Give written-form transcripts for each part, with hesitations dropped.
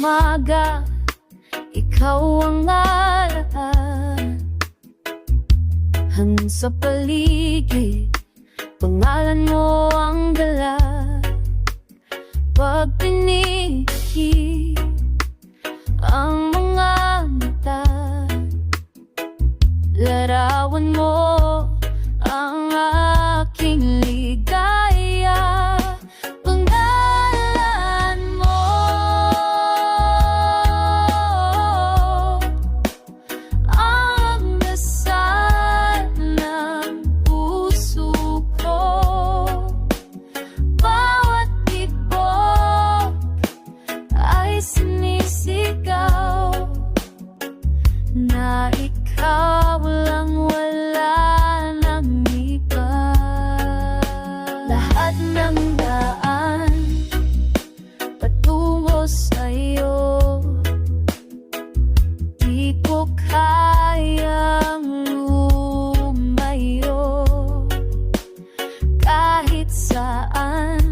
umaga, ikaw ang alahan sa paligid, pangalan mo ang dala. Pag piniki ang mga mata, larawan mo ang aking ligaya. Pangalan mo ang dasal ng puso ko. Bawat tibok ay sinisigaw na ikaw lang, wala nang iba. Lahat ng daan patungo sa'yo, di ko kayang lumayo. Kahit saan,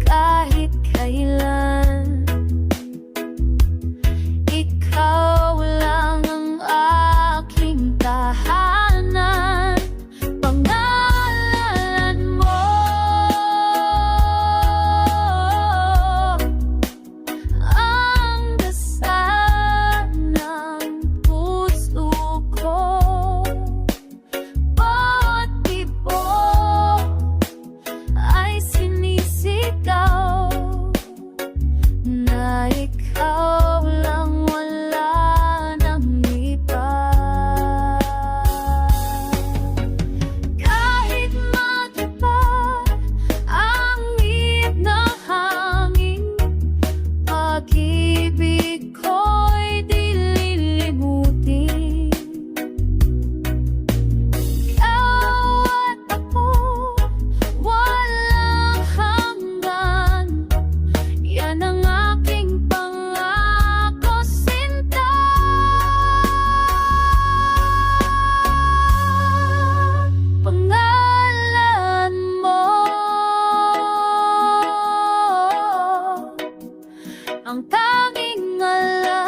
kahit kailan, ikaw lang ang aking tahanan. Pangalan mo ang dasal ng puso ko. Bawat tibok ay sinisigaw na ikaw lang, wala nang iba. Kahit matupad ang ihip ng hangin, pag-ibig ko'y di lilimutin. Ikaw at ako, walang hanggan. Yan ang aking pangako, sinta. Pangalan mo ang tanging alam.